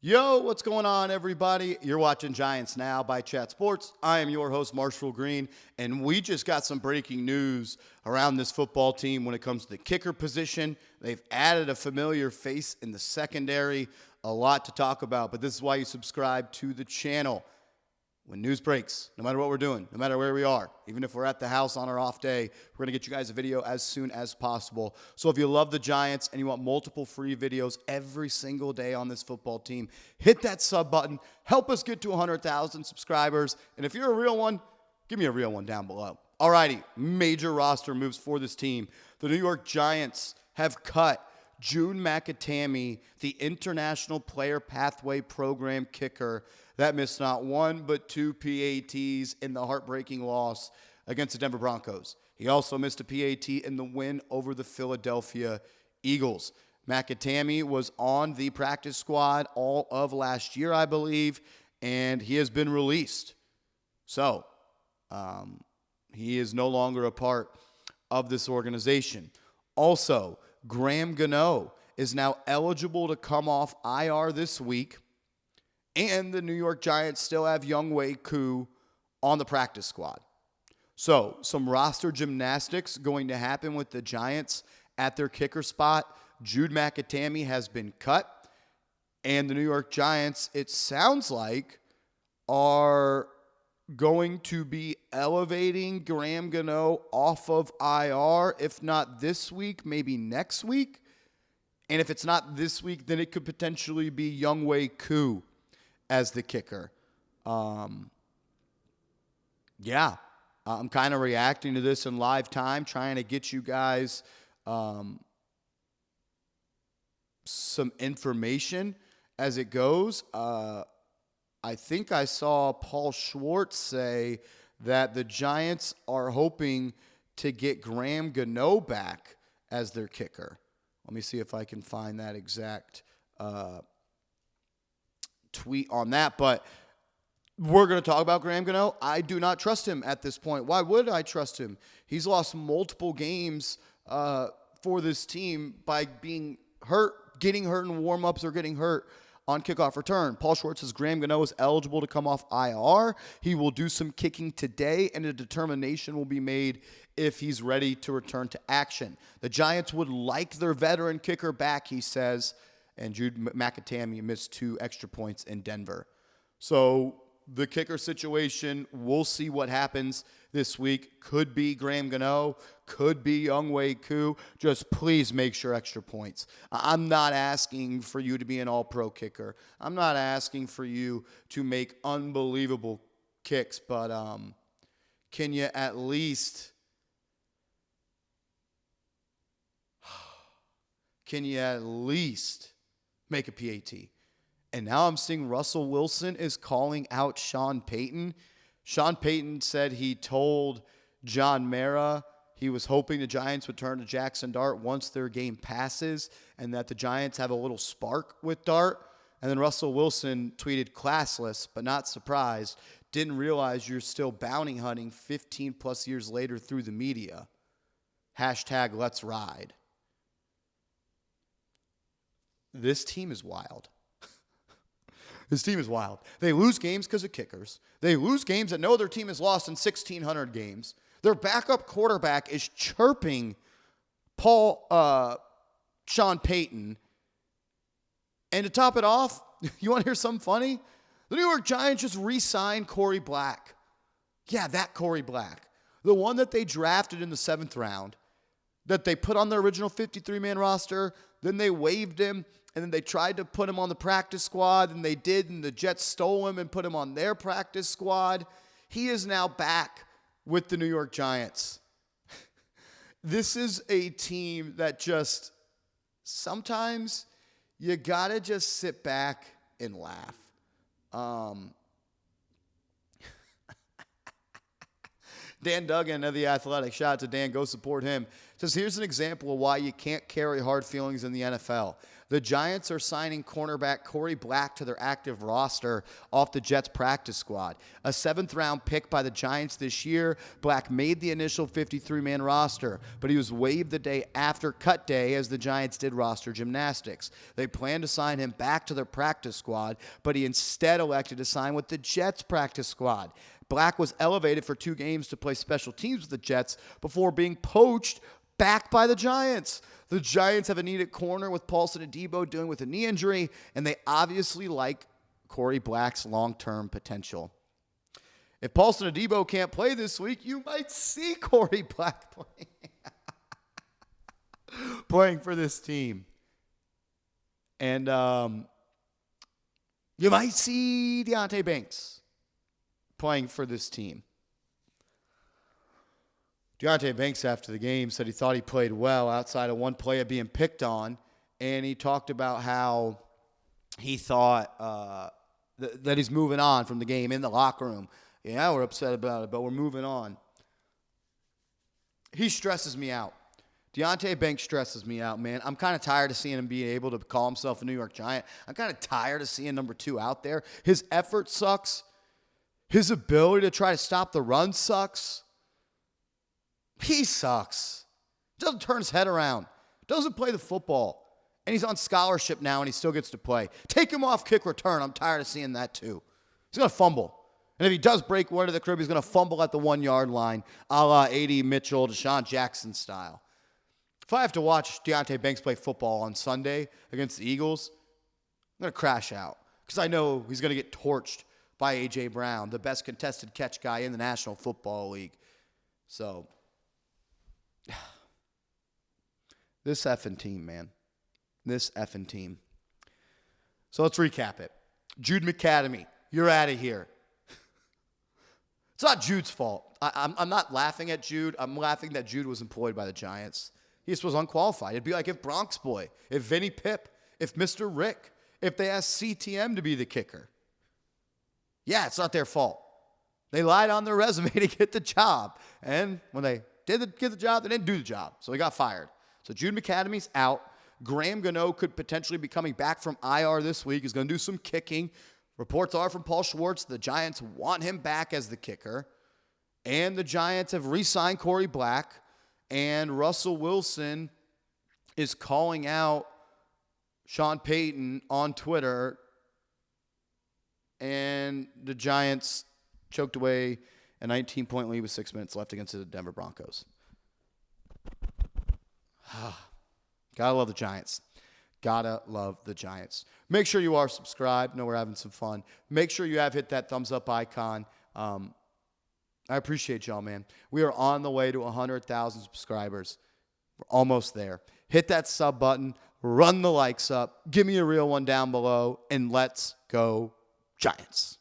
Yo, what's going on, everybody? You're watching Giants Now by Chat Sports. I am your host, Marshall Green, and we just got some breaking news around this football team when it comes to the kicker position. They've added a familiar face in the secondary. A lot to talk about, but this is why you subscribe to the channel. When news breaks, no matter what we're doing, no matter where we are, even if we're at the house on our off day, we're going to get you guys a video as soon as possible. So if you love the Giants and you want multiple free videos every single day on this football team, hit that sub button. Help us get to 100,000 subscribers. And if you're a real one, give me a real one down below. Alrighty, major roster moves for this team. The New York Giants have cut Jude McAtamney, the International Player Pathway Program kicker that missed not one but two PATs in the heartbreaking loss against the Denver Broncos. He also missed a PAT in the win over the Philadelphia Eagles. McAtamney was on the practice squad all of last year, I believe, and he has been released. So, he is no longer a part of this organization. Also, Gano is now eligible to come off IR this week, and the New York Giants still have Younghoe Koo on the practice squad. So, some roster gymnastics going to happen with the Giants at their kicker spot. Jude McAtamney has been cut, and the New York Giants, it sounds like, are going to be elevating Gano off of IR, if not this week, maybe next week. And if it's not this week, then it could potentially be Younghoe Koo as the kicker. I'm kind of reacting to this in live time, trying to get you guys some information as it goes. I think I saw Paul Schwartz say that the Giants are hoping to get Gano back as their kicker. Let me see if I can find that exact tweet on that. But we're going to talk about Gano. I do not trust him at this point. Why would I trust him? He's lost multiple games for this team by being hurt, getting hurt in warm-ups, or getting hurt on kickoff return. Paul Schwartz says Gano is eligible to come off IR. He will do some kicking today, and a determination will be made if he's ready to return to action. The Giants would like their veteran kicker back, he says, and Jude McAtamney missed 2 extra points in Denver. So the kicker situation, we'll see what happens this week. Could be Gano, could be Younghoe Koo. Just please make sure extra points. I'm not asking for you to be an all-pro kicker. I'm not asking for you to make unbelievable kicks, but can you at least make a PAT? And now I'm seeing Russell Wilson is calling out Sean Payton. Sean Payton said he told John Mara he was hoping the Giants would turn to Jackson Dart once their game passes, and that the Giants have a little spark with Dart. And then Russell Wilson tweeted, "Classless, but not surprised. Didn't realize you're still bounty hunting 15 plus years later through the media. Hashtag let's ride." This team is wild. This team is wild. They lose games because of kickers. They lose games that no other team has lost in 1,600 games. Their backup quarterback is chirping Sean Payton. And to top it off, you want to hear something funny? The New York Giants just re-signed Korie Black. Yeah, that Korie Black. The one that they drafted in the 7th round, that they put on their original 53-man roster, then they waived him, and then they tried to put him on the practice squad, and they did, and the Jets stole him and put him on their practice squad. He is now back with the New York Giants. This is a team that just, sometimes you got to just sit back and laugh. Dan Duggan of The Athletic, shout out to Dan, go support him, says, here's an example of why you can't carry hard feelings in the NFL. the Giants are signing cornerback Korie Black to their active roster off the Jets practice squad. A 7th-round pick by the Giants this year, Black made the initial 53-man roster, but he was waived the day after cut day as the Giants did roster gymnastics. They planned to sign him back to their practice squad, but he instead elected to sign with the Jets practice squad. Black was elevated for 2 games to play special teams with the Jets before being poached back by the Giants. The Giants have a need at corner with Paulson Adebo dealing with a knee injury, and they obviously like Korie Black's long-term potential. If Paulson Adebo can't play this week, you might see Korie Black playing for this team. And you might see Deonte Banks playing for this team. Deonte Banks, after the game, said he thought he played well outside of one play of being picked on, and he talked about how he thought that he's moving on from the game in the locker room. Yeah, we're upset about it, but we're moving on. He stresses me out. Deonte Banks stresses me out, man. I'm kind of tired of seeing him being able to call himself a New York Giant. I'm kind of tired of seeing number 2 out there. His effort sucks. His ability to try to stop the run sucks. He sucks. Doesn't turn his head around. Doesn't play the football. And he's on scholarship now and he still gets to play. Take him off kick return. I'm tired of seeing that too. He's going to fumble. And if he does break one to the crib, he's going to fumble at the 1-yard line, a la A.D. Mitchell, Deshaun Jackson style. If I have to watch Deonte Banks play football on Sunday against the Eagles, I'm going to crash out. Because I know he's going to get torched by A.J. Brown, the best contested catch guy in the National Football League. So this effing team, man. This effing team. So let's recap it. Jude McAtamney, you're out of here. It's not Jude's fault. I'm not laughing at Jude. I'm laughing that Jude was employed by the Giants. He just was unqualified. It'd be like if Bronx Boy, if Vinny Pip, if Mr. Rick, if they asked CTM to be the kicker. Yeah, it's not their fault. They lied on their resume to get the job. And when they did get the job, they didn't do the job. So he got fired. So Jude McAtamney's out. Gano could potentially be coming back from IR this week. He's going to do some kicking. Reports are from Paul Schwartz. The Giants want him back as the kicker. And the Giants have re-signed Korie Black. And Russell Wilson is calling out Sean Payton on Twitter. And the Giants choked away a 19-point lead with 6 minutes left against the Denver Broncos. Gotta love the Giants. Gotta love the Giants. Make sure you are subscribed. Know we're having some fun. Make sure you have hit that thumbs up icon. I appreciate y'all, man. We are on the way to 100,000 subscribers. We're almost there. Hit that sub button. Run the likes up. Give me a real one down below. And let's go Giants.